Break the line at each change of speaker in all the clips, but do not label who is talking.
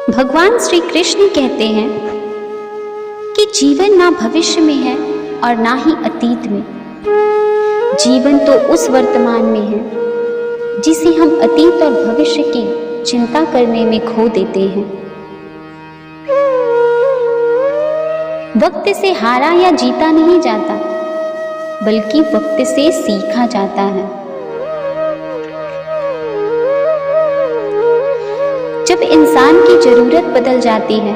भगवान श्री कृष्ण कहते हैं कि जीवन ना भविष्य में है और ना ही अतीत में। जीवन तो उस वर्तमान में है जिसे हम अतीत और भविष्य की चिंता करने में खो देते हैं। वक्त से हारा या जीता नहीं जाता, बल्कि वक्त से सीखा जाता है। जब इंसान की जरूरत बदल जाती है,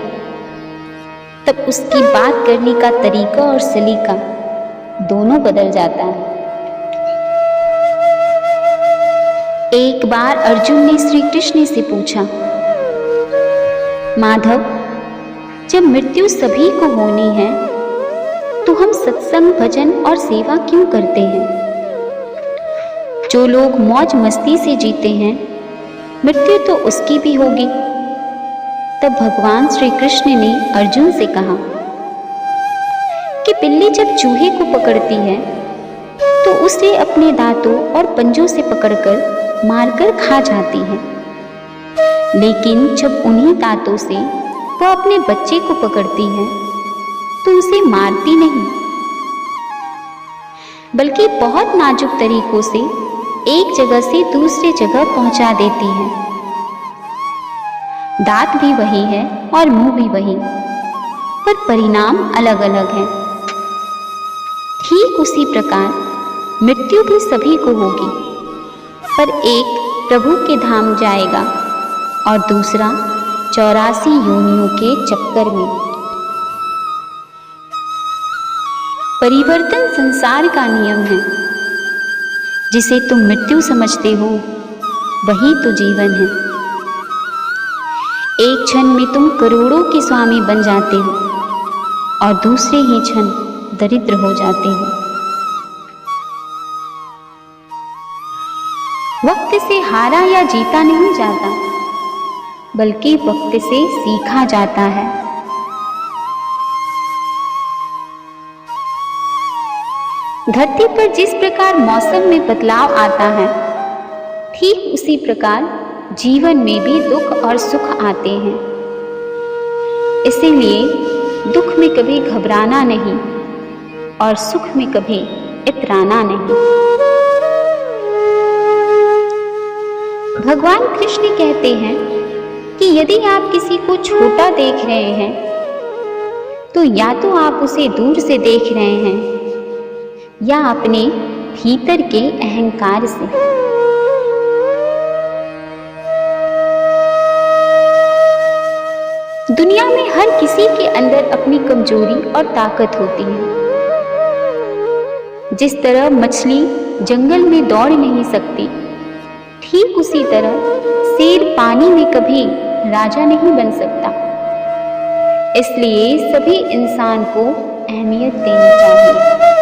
तब उसकी बात करने का तरीका और सलीका दोनों बदल जाता है। एक बार अर्जुन ने श्री कृष्ण से पूछा, माधव, जब मृत्यु सभी को होनी है तो हम सत्संग, भजन और सेवा क्यों करते हैं? जो लोग मौज मस्ती से जीते हैं, मृत्यु तो उसकी भी होगी। तब भगवान श्री कृष्ण ने अर्जुन से कहा कि बिल्ली जब चूहे को पकड़ती है तो उसे अपने दांतों और पंजों से पकड़कर मारकर खा जाती है, लेकिन जब उन्हीं दांतों से वो अपने बच्चे को पकड़ती है तो उसे मारती नहीं, बल्कि बहुत नाजुक तरीकों से एक जगह से दूसरी जगह पहुंचा देती है। दांत भी वही है और मुंह भी वही, पर परिणाम अलग अलग है। ठीक उसी प्रकार मृत्यु भी सभी को होगी, पर एक प्रभु के धाम जाएगा और दूसरा 84 योनियों के चक्कर में। परिवर्तन संसार का नियम है। जिसे तुम मृत्यु समझते हो, वही तो जीवन है। एक क्षण में तुम करोड़ों के स्वामी बन जाते हो और दूसरे ही क्षण दरिद्र हो जाते हो। वक्त से हारा या जीता नहीं जाता, बल्कि वक्त से सीखा जाता है। धरती पर जिस प्रकार मौसम में बदलाव आता है, ठीक उसी प्रकार जीवन में भी दुख और सुख आते हैं। इसीलिए दुख में कभी घबराना नहीं और सुख में कभी इतराना नहीं। भगवान कृष्ण कहते हैं कि यदि आप किसी को छोटा देख रहे हैं, तो या तो आप उसे दूर से देख रहे हैं या अपने भीतर के अहंकार से। दुनिया में हर किसी के अंदर अपनी कमजोरी और ताकत होती है। जिस तरह मछली जंगल में दौड़ नहीं सकती, ठीक उसी तरह शेर पानी में कभी राजा नहीं बन सकता। इसलिए सभी इंसान को अहमियत देनी चाहिए।